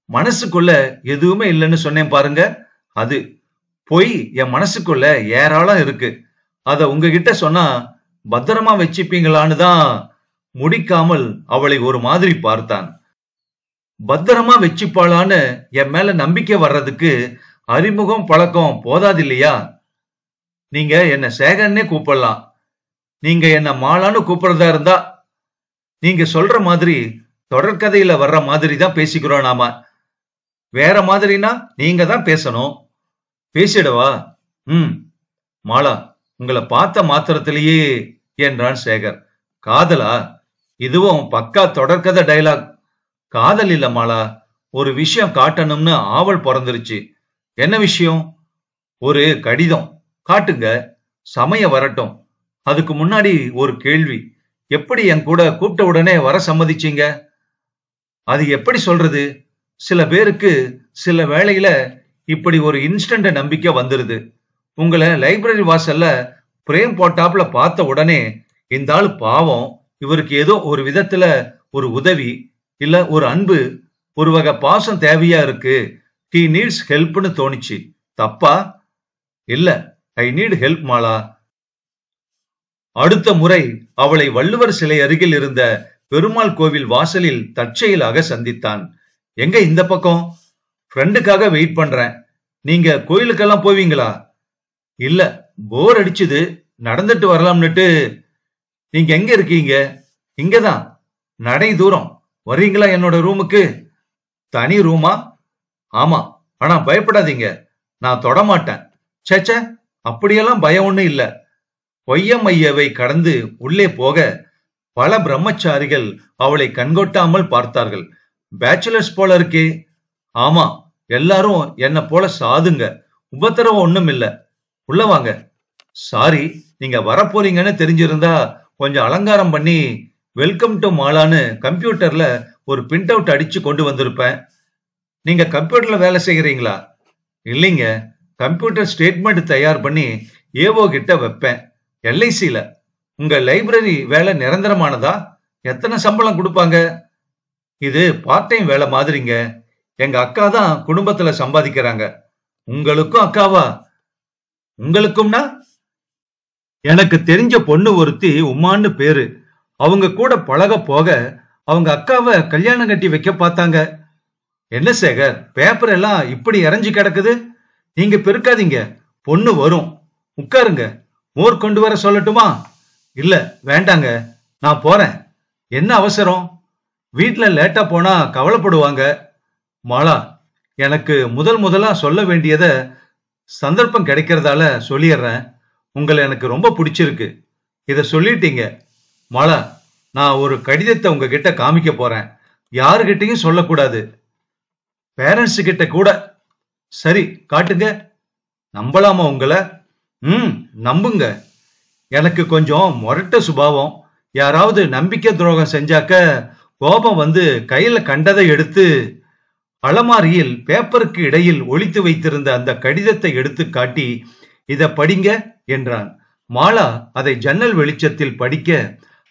மனசுக்குள்ள எதுவுமே இல்லைன்னு சொன்னேன் பாருங்க. அது பொய். என் மனசுக்குள்ள ஏராளம் இருக்கு. அத உங்ககிட்ட சொன்னா பத்திரமா வச்சுப்பீங்களான்னு தான். முடிக்காமல் அவளை ஒரு மாதிரி பார்த்தான். பத்திரமா வச்சுப்பாளான்னு என் மேல நம்பிக்கை வர்றதுக்கு அறிமுகம் பழக்கம் போதாது இல்லையா? நீங்க என்ன சேகர்னே கூப்பிடலாம். நீங்க என்ன மாலான்னு கூப்பிடுறதா இருந்தா, நீங்க சொல்ற மாதிரி தொடர்கதையில வர்ற மாதிரி தான் பேசிக்கிறோம் நாம. வேற மாதிரினா நீங்க தான் பேசணும். பேசிடவா? மாலா, உங்களை பார்த்த மாத்திரத்திலேயே என்றான் சேகர். காதலா? இதுவும் பக்கா தொடர்கதை டைலாக். காதல் இல்ல மாலா, ஒரு விஷயம் காட்டணும்னு ஆவல் பிறந்துருச்சு. என்ன விஷயம்? ஒரு கடிதம். காட்டுங்க. சமயம் வரட்டும். அதுக்கு முன்னாடி ஒரு கேள்வி. எப்படி என் கூட கூப்பிட்ட உடனே வர சம்மதிச்சீங்க? அது எப்படி சொல்றது? சில பேருக்கு சில வேளையில இப்படி ஒரு இன்ஸ்டன்ட் நம்பிக்கை வந்துருது. உங்களை லைப்ரரி வாசல்ல பிரேம் போட்டாப்ல பார்த்த உடனே இந்த ஆளு பாவம், இவருக்கு ஏதோ ஒரு விதத்துல ஒரு உதவி இல்ல ஒரு அன்பு, ஒரு வகை பாசம் தேவையா இருக்கு. ஹி நீட்ஸ் ஹெல்ப்னு தோணிச்சு. தப்பா? இல்ல, ஐ நீட் ஹெல்ப் மாலா. அடுத்த முறை அவளை வள்ளுவர் சிலை அருகில் இருந்த பெருமாள் கோவில் வாசலில் தற்செயலாக சந்தித்தான். எங்க இந்த பக்கம்? ஃப்ரெண்டுக்காக வெயிட் பண்றேன். நீங்க கோயிலுக்கெல்லாம் போவீங்களா? இல்ல, போர் அடிச்சுது, நடந்துட்டு வரலாம்னுட்டு. நீங்க எங்க இருக்கீங்க? இங்கதான், நடை தூரம். வர்றீங்களா என்னோட ரூமுக்கு? தனி ரூமா? ஆமா, ஆனா பயப்படாதீங்க, நான் தொடமாட்டேன். சேச்ச, அப்படியெல்லாம் பயம் ஒண்ணு இல்ல. பொய்யமையவை கடந்து உள்ளே போக பல பிரம்மச்சாரிகள் அவளை கண்கொட்டாமல் பார்த்தார்கள். பேச்சுலர்ஸ் போல இருக்கே. ஆமா, எல்லாரும் என்ன போல சாதுங்க, உபத்திரவம் ஒண்ணும் இல்ல. உள்ள வாங்க. சாரி, நீங்க வரப்போறீங்கன்னு தெரிஞ்சிருந்தா கொஞ்சம் அலங்காரம் பண்ணி வெல்கம் டு மாலான்னு கம்ப்யூட்டர்ல ஒரு பிரிண்ட் அவுட் அடிச்சு கொண்டு வந்திருப்பேன். நீங்க கம்ப்யூட்டர்ல வேலை செய்யறீங்களா? இல்லைங்க, கம்ப்யூட்டர் ஸ்டேட்மெண்ட் தயார் பண்ணி ஏஓ கிட்ட வைப்பேன், எல்ஐசில. உங்க லைப்ரரி வேலை நிரந்தரமானதா? எத்தனை சம்பளம் கொடுப்பாங்க? இது பார்ட் டைம் வேலை மாதிரிங்க. எங்க அக்கா தான் குடும்பத்துல சம்பாதிக்கிறாங்க. உங்களுக்கும் அக்காவா? உங்களுக்கும்னா? எனக்கு தெரிஞ்ச பொண்ணு ஒருத்தி உமான்னு பேரு. அவங்க கூட பழக போக அவங்க அக்காவை கல்யாணம் கட்டி வைக்க பார்த்தாங்க. என்ன சேகர், பேப்பர் எல்லாம் இப்படி இறஞ்சி கிடக்குது? நீங்க பெருக்காதீங்க, பொண்ணு வரும். உட்காருங்க. மோர் கொண்டு வர சொல்லட்டுமா? இல்ல வேண்டாங்க, நான் போறேன். என்ன அவசரம்? வீட்டுல லேட்டா போனா கவலைப்படுவாங்க. மாலா, எனக்கு முதலா சொல்ல வேண்டியத சந்தர்ப்பம் கிடைக்கிறதால சொல்லிடுறேன். உங்களை எனக்கு ரொம்ப பிடிச்சிருக்கு, இத சொல்லிட்டீங்க. மாலா, நான் ஒரு கடிதத்தை உங்ககிட்ட காமிக்க போறேன். யாருகிட்டையும் சொல்லக்கூடாது, பேரண்ட்ஸ் கிட்ட கூட. சரி, காட்டுங்க. நம்பலாமா உங்களை? நம்புங்க. எனக்கு கொஞ்சம் முரட்ட சுபாவம். யாராவது நம்பிக்கை துரோகம் செஞ்சாக்க கோபம் வந்து கையில கண்டதை எடுத்து அலமாரியில் பேப்பருக்கு இடையில் ஒளித்து வைத்திருந்த அந்த கடிதத்தை எடுத்து காட்டி, இத படிங்க என்றான். மாலா அதை ஜன்னல் வெளிச்சத்தில் படிக்க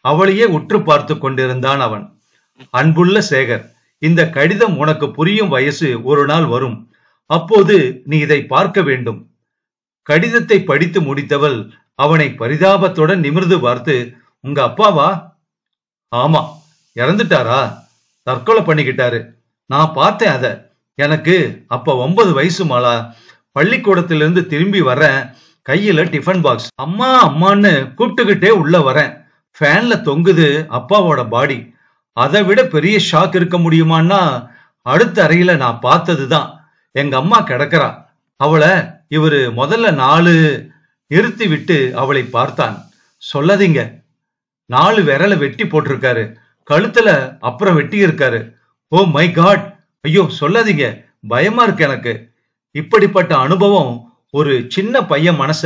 அவளையே உற்று பார்த்து கொண்டிருந்தான் அவன். அன்புள்ள சேகர், இந்த கடிதம் உனக்கு புரியும் வயசு ஒரு நாள் வரும். அப்போது நீ இதை பார்க்க வேண்டும். கடிதத்தை படித்து முடித்தவள் அவனை பரிதாபத்துடன் நிமிர்ந்து பார்த்து, உங்க அப்பாவா? ஆமா. இறந்துட்டாரா? தற்கொலை பண்ணிக்கிட்டாரு. நான் பார்த்தேன் அத. எனக்கு அப்ப 9 வயசு மாலா. பள்ளிக்கூடத்திலிருந்து திரும்பி வரேன், கையில டிஃபன் பாக்ஸ். அம்மா அம்மான்னு கூப்பிட்டுக்கிட்டே உள்ள வரேன். ஃபேன்ல தொங்குது அப்பாவோட பாடி. அதை விட பெரிய ஷாக் இருக்க முடியுமான்னா அடுத்த அறையில நான் பார்த்ததுதான். எங்க அம்மா கிடக்கிறா. அவளை இவரு முதல்ல 4 நிறுத்தி விட்டு அவளை பார்த்தான். சொல்லாதீங்க, 4 விரலை வெட்டி போட்டிருக்காரு, கழுத்துல அப்புறம் வெட்டி இருக்காரு. ஓ மை காட், ஐயோ சொல்லாதீங்க, பயமா இருக்கு எனக்கு. இப்படிப்பட்ட அனுபவம் ஒரு சின்ன பையன் மனச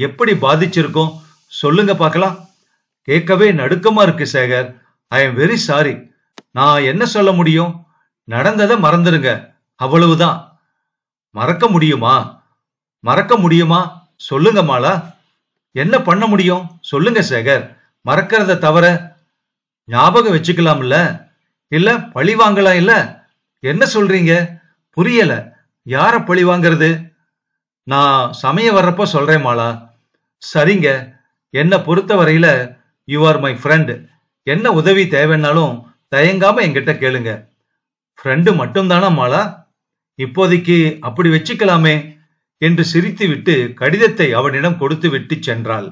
எப்படி பாதிச்சிருக்கும் சொல்லுங்க பார்க்கலாம். கேட்கவே நடுக்கமா இருக்கு Sekar. I am very sorry. நான் என்ன சொல்ல முடியும்? நடந்ததை மறந்துருங்க, அவ்வளவுதான். மறக்க முடியுமா? மறக்க முடியுமா? சொல்லுங்க மாலா. என்ன பண்ண முடியும் சொல்லுங்க சேகர். மறக்கிறத தவிர ஞாபகம் வச்சுக்கலாம்ல, இல்ல பழி வாங்கலாம். இல்ல என்ன சொல்றீங்க? புரியல. யார பழி வாங்கிறது? நான் சமயம் வர்றப்போ சொல்றேன் மாலா. சரிங்க, என்ன பொறுத்த வரையில யூ ஆர் மை ஃப்ரெண்ட். என்ன உதவி தேவைன்னாலும் தயங்காம என்கிட்ட கேளுங்க. ஃப்ரெண்டு மட்டும்தானா மாலா? இப்போதைக்கு அப்படி வச்சுக்கலாமே என்று சிரித்துவிட்டு கடிதத்தை அவனிடம் கொடுத்து விட்டு சென்றாள்.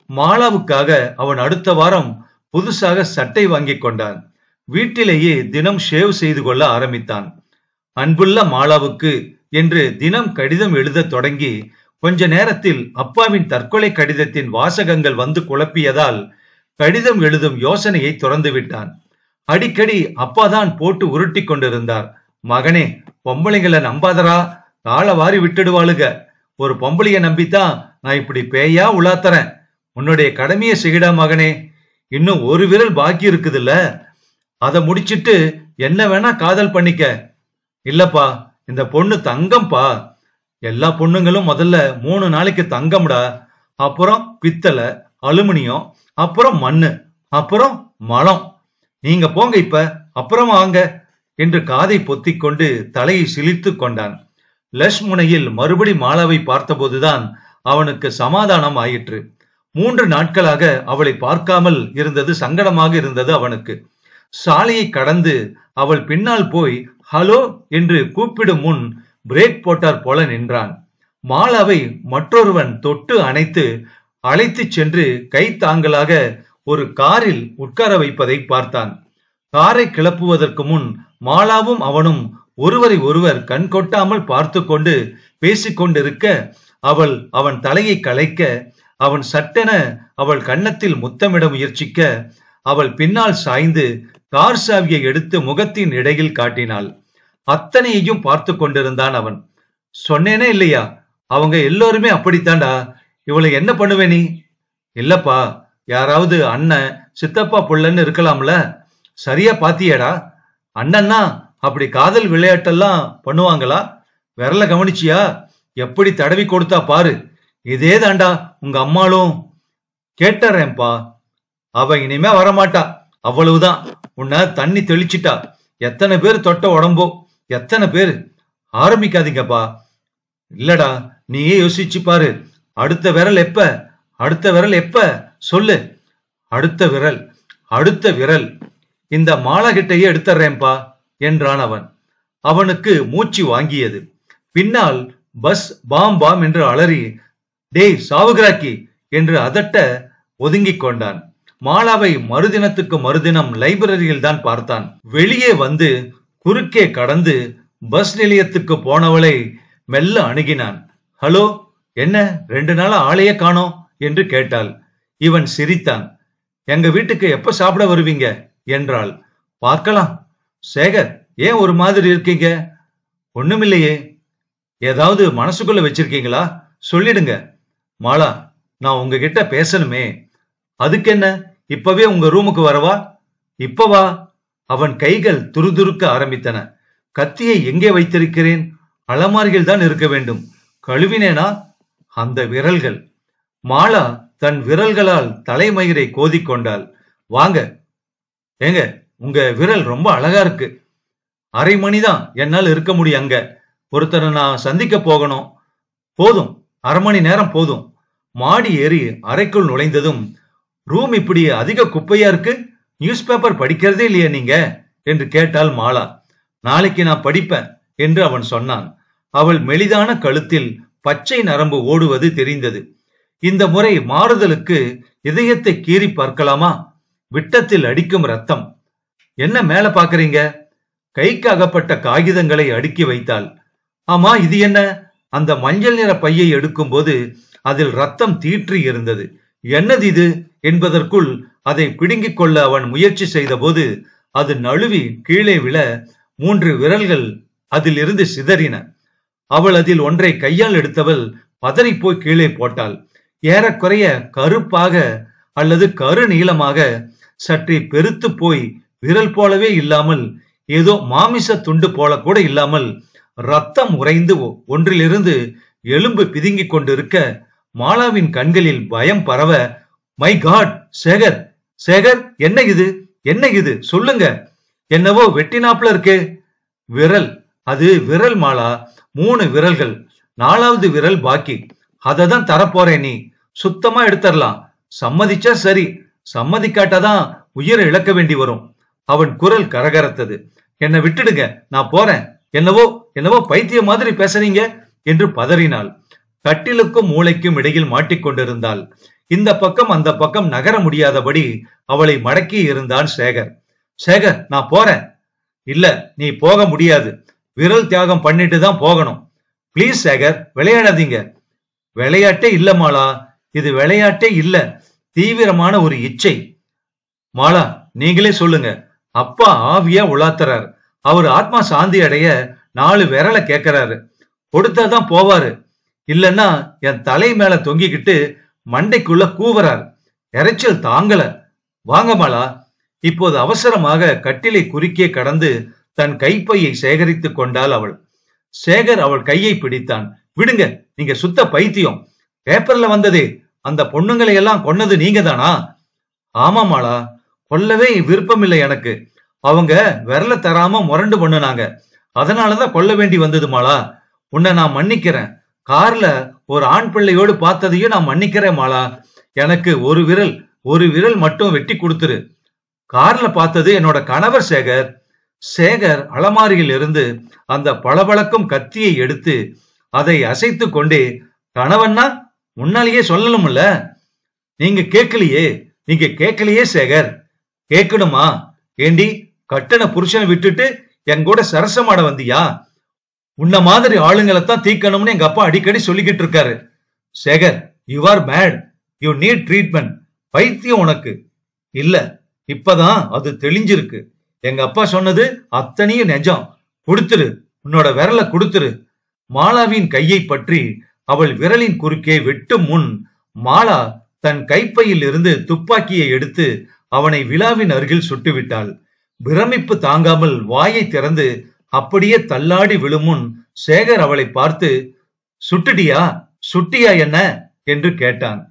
மாலாவுக்காக அவன் அடுத்த வாரம் புதுசாக சட்டை வாங்கி கொண்டான். வீட்டிலேயே தினம் ஷேவ் செய்து கொள்ள ஆரம்பித்தான். அன்புள்ள மாலாவுக்கு என்று தினம் கடிதம் எழுத தொடங்கி கொஞ்ச நேரத்தில் அப்பாவின் தற்கொலை கடிதத்தின் வாசகங்கள் வந்து குழப்பியதால் கடிதம் எழுதும் யோசனையை துறந்து விட்டான். அடிக்கடி அப்பாதான் போட்டு உருட்டி கொண்டிருந்தார். மகனே, பொம்பளைங்களை நம்பாதரா, காலை வாரி விட்டுடுவாளுக. ஒரு பொம்பளைய நம்பித்தான் நான் இப்படி பேயா உலாத்தறேன். உன்னுடைய கடமையை செய்யடா மகனே. இன்னும் ஒரு விரல் பாக்கி இருக்குதுல்ல, அதை முடிச்சிட்டு என்ன வேணா காதல் பண்ணிக்க. இல்லப்பா, இந்த பொண்ணு தங்கம்பா. எல்லா பொண்ணுங்களும் முதல்ல 3 நாளைக்கு தங்கம்டா, அப்புறம் பித்தளை, அலுமினியம், அப்புறம் மண்ணு, அப்புறம் மலம். நீங்க போங்க இப்ப, அப்புறம் வாங்க என்று காதை பொத்திக் கொண்டு தலையை சிலித்து கொண்டான். லஷ் முனையில் மறுபடி மாலாவை பார்த்தபோதுதான் அவனுக்கு சமாதானம் ஆயிற்று. 3 நாட்களாக அவளை பார்க்காமல் இருந்தது சங்கடமாக இருந்தது அவனுக்கு. சாலையை கடந்து அவள் பின்னால் போய் ஹலோ என்று கூப்பிடும் முன் பிரேக் போட்டார் போல நின்றான். மாலாவை மற்றொருவன் தொட்டு அணைத்து அழைத்து சென்று கை தாங்கலாக ஒரு காரில் உட்கார வைப்பதை பார்த்தான். காரை கிளப்புவதற்கு முன் மாலாவும் அவனும் ஒருவரை ஒருவர் கண் கொட்டாமல் பார்த்து கொண்டு பேசிக்கொண்டிருக்க அவள் அவன் தலையை கலைக்க, அவன் சட்டென அவள் கன்னத்தில் முத்தமிட முயற்சிக்க, அவள் பின்னால் சாய்ந்து கார் சாவியை எடுத்து முகத்தின் இடையில் காட்டினாள். அத்தனையையும் பார்த்து கொண்டிருந்தான் அவன். சொன்னேனே இல்லையா, அவங்க எல்லோருமே அப்படித்தாண்டா, இவளை என்ன பண்ணுவே நீ? இல்லப்பா, யாராவது அண்ணன் சித்தப்பா புள்ளன்னு இருக்கலாம்ல. சரியா பாத்தியடா, அண்ணன்னா அப்படி காதல் விளையாட்டெல்லாம் பண்ணுவாங்களா? விரல கவனிச்சியா? எப்படி தடவி கொடுத்தா பாரு. இதே தாண்டா உங்க அம்மாளும். கேட்டறேன்பா, அவ இனிமே வரமாட்டா, அவ்வளவுதான். உன்னை தண்ணி தெளிச்சிட்டா. எத்தனை பேர் தொட்ட உடம்போ, எத்தனை பேர். ஆரம்பிக்காதீங்கப்பா. இல்லடா, நீயே யோசிச்சு பாரு. அடுத்த விரல் எப்ப? அடுத்த விரல் எப்ப? சொல்லு. அடுத்த விரல், அடுத்த விரல். இந்த மாலகிட்டையே எடுத்துறேன்பா என்றான் அவன். அவனுக்கு மூச்சு வாங்கியது. பின்னால் பஸ் பாம் பாம் என்று அலறி டேய் சாவுகிராக்கி என்று அதட்ட ஒதுங்கிக் கொண்டான். மாலாவை மறுதினத்துக்கு மறுதினம் லைப்ரரியில் தான் பார்த்தான். வெளியே வந்து குறுக்கே கடந்து பஸ் நிலையத்துக்கு போனவளை மெல்ல அணுகினான். ஹலோ, என்ன 2 நாளா ஆளையே காணோம் என்று கேட்டாள். இவன் சிரித்தான். எங்க வீட்டுக்கு எப்ப சாப்பிட வருவீங்க என்றாள். பார்க்கலாம். சேகர், ஏன் ஒரு மாதிரி இருக்கீங்க? ஒண்ணுமில்லையே. ஏதாவது மனசுக்குள்ள வச்சிருக்கீங்களா? சொல்லிடுங்க. மாலா, நான் உங்ககிட்ட பேசணுமே. அதுக்கு என்ன, இப்பவே உங்க ரூமுக்கு வரவா? இப்பவா? அவன் கைகள் துருதுருக்க ஆரம்பித்தன. கத்தியை எங்கே வைத்திருக்கிறேன்? அலமாரிகள் தான் இருக்க வேண்டும். கழுவினேனா? அந்த விரல்கள். மாலா தன் விரல்களால் தலைமயிரை கோதிக்கொண்டாள். வாங்க. ஏங்க, உங்க விரல் ரொம்ப அழகா இருக்கு. 1/2 மணிதான் என்னால் இருக்க முடியும். அங்க ஒருத்தரை நான் சந்திக்க போகணும். போதும், 1/2 மணி நேரம் போதும். மாடி ஏறி அறைக்குள் நுழைந்ததும், ரூம் இப்படி அதிக குப்பையா இருக்கு, நியூஸ் பேப்பர் படிக்கிறதே இல்லையா நீங்க என்று கேட்டாள் மாலா. நாளைக்கு நான் படிப்பேன் என்று அவன் சொன்னான். அவள் மெலிதான கழுத்தில் பச்சை நரம்பு ஓடுவது தெரிந்தது. இந்த முறை மாறுதலுக்கு இதயத்தை கீறி பார்க்கலாமா? விட்டத்தில் அடிக்கும் ரத்தம். என்ன மேல பாக்குறீங்க? கைக்கு அகப்பட்ட காகிதங்களை அடுக்கி வைத்தாள். ஆமா, இது என்ன? அந்த மஞ்சள் நிற பையை எடுக்கும் போது அதில் ரத்தம் தீற்றி இருந்தது. என்னது இது என்பதற்குள் அதை பிடுங்கிக் கொள்ள அவன் முயற்சி செய்த போது அது நழுவி கீழே விழ 3 விரல்கள் அதில் இருந்து சிதறின. அவள் அதில் ஒன்றை கையால் எடுத்தவள் பதறிப்போய் கீழே போட்டாள். ஏறக்குறைய கருப்பாக அல்லது கரு நீளமாக, சற்றே பெருத்து போய் விரல் போலவே இல்லாமல், ஏதோ மாமிச துண்டு போல கூட இல்லாமல், ரத்தம் உறைந்து ஒன்றிலிருந்து எலும்பு பிதுங்கிக் கொண்டிருக்க மாலாவின் கண்களில் பயம் பரவ, மை காட், சேகர், சேகர், என்ன இது? என்ன இது? சொல்லுங்க. என்னவோ வெட்டினாப்ல இருக்கே. விரல், அது விரல் மாலா. 3 விரல்கள். 4வது விரல் பாக்கி. அததான் தரப்போறேன். நீ சுத்தமா எடுத்துடலாம். சம்மதிச்சா சரி, சம்மதிக்காட்டாதான் உயிரை இழக்க வேண்டி வரும். அவன் குரல் கரகரத்தது. என்னை விட்டுடுங்க, நான் போறேன். என்னவோ என்னவோ பைத்திய மாதிரி பேசுறீங்க என்று பதறினாள். கட்டிலுக்கும் மூளைக்கும் இடையில் மாட்டிக்கொண்டிருந்தாள். இந்த பக்கம் அந்த பக்கம் நகர முடியாதபடி அவளை மடக்கி இருந்தான் சேகர். சேகர், நான் போறேன். இல்ல, நீ போக முடியாது. விரல் தியாகம் பண்ணிட்டு தான் போகணும். பிளீஸ் சேகர், விளையாடாதீங்க. விளையாட்டே இல்ல மாலா, இது விளையாட்டே இல்ல, தீவிரமான ஒரு இச்சை. மாலா, நீங்களே சொல்லுங்க. அப்பா ஆவியா உலாத்துறாரு. அவர் ஆத்மா சாந்தி அடைய 4 விரலை கேட்கிறாரு. கொடுத்தாதான் போவாரு. இல்லன்னா என் தலை மேல தொங்கிக்கிட்டு மண்டைக்குள்ள கூவறார். இறைச்சல் தாங்கல. வாங்க மாலா. இப்போது அவசரமாக கட்டிலை குறுக்கே கடந்து தன் கைப்பையை சேகரித்துக் கொண்டாள் அவள். சேகர் அவள் கையை பிடித்தான். விடுங்க, நீங்க சுத்த பைத்தியம். பேப்பர்ல வந்ததே, அந்த பொண்ணுங்களை எல்லாம் கொன்னது நீங்க தானா? ஆமா மாலா, கொல்லவே விருப்பம் இல்லை எனக்கு. அவங்க விரல தராம முரண்டு பண்ணுனாங்க. அதனாலதான் கொல்ல வேண்டி வந்தது மாலா. உன்னை நான் மன்னிக்கிறேன். கார்ல ஒரு ஆண் பிள்ளையோடு பார்த்ததையும் நான் மன்னிக்கிறேன் மாலா. எனக்கு ஒரு விரல் மட்டும் வெட்டி கொடுத்துரு. கார்ல பார்த்தது என்னோட கணவர் சேகர். சேகர் அலமாரியில் இருந்து அந்த பளபளக்கும் கத்தியை எடுத்து அதை அசைத்து கொண்டே, கணவன்னா முன்னாலேயே சொல்லணும்ல. நீங்க கேட்கலையே சேகர். கேட்கணுமா? ஏண்டி, கட்டண புருஷனை விட்டுட்டு என் கூட சரசமாட வந்தியா? உன்ன மாதிரி ஆளுங்களைத்தான் தீக்கணும்னு எங்க அப்பா அடிக்கடி சொல்லிக்கிட்டு இருக்காரு. Sekar, you are mad, you need treatment. பைத்தியம் உனக்கு. இல்ல, இப்பதான் அது தெளிஞ்சிருக்கு. எங்க அப்பா சொன்னது அத்தனையும் நிஜம். கொடுத்துரு, உன்னோட விரலை கொடுத்துரு. மாலாவின் கையை பற்றி அவள் விரலின் குறுக்கே வெட்டும் முன் மாலா தன் கைப்பையில் இருந்து துப்பாக்கியை எடுத்து அவனை விழாவின் அருகில் சுட்டுவிட்டாள். பிரமிப்பு தாங்காமல் வாயை திறந்து அப்படியே தள்ளாடி விழுமுன் சேகர் அவளை பார்த்து, சுட்டியா என்ன என்று கேட்டான்.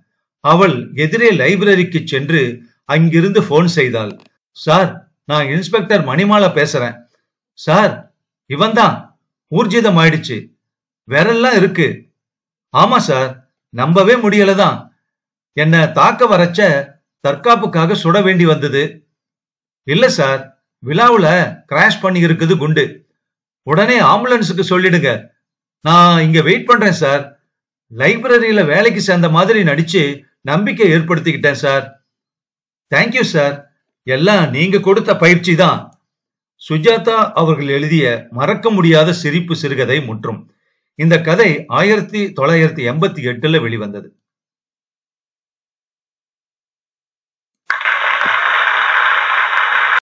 அவள் எதிரே லைப்ரரிக்கு சென்று அங்கிருந்து போன் செய்தாள். சார், நான் இன்ஸ்பெக்டர் மணிமாலா பேசுறேன். சார், இவன்தான். ஊர்ஜிதம் ஆயிடுச்சு. விரல்லாம் இருக்கு. ஆமா சார், நம்பவே முடியலதான். என்ன தாக்க வரச்ச தற்காப்புக்காக சுட வேண்டி வந்தது. இல்ல சார், விழாவுல கிராஷ் பண்ணி இருக்குது குண்டு. உடனே ஆம்புலன்ஸுக்கு சொல்லிடுங்க. நான் இங்க வெயிட் பண்றேன் சார். லைப்ரரியில வேலைக்கு சேர்ந்த மாதிரி நடிச்சு நம்பிக்கை ஏற்படுத்திக்கிட்டேன் சார். Thank you sir. எல்லாம் நீங்க கொடுத்த பயிற்சி தான். சுஜாதா அவர்கள் எழுதிய மறக்க முடியாத சிரிப்பு சிறுகதை முற்றும். இந்த கதை 1988 வெளிவந்தது.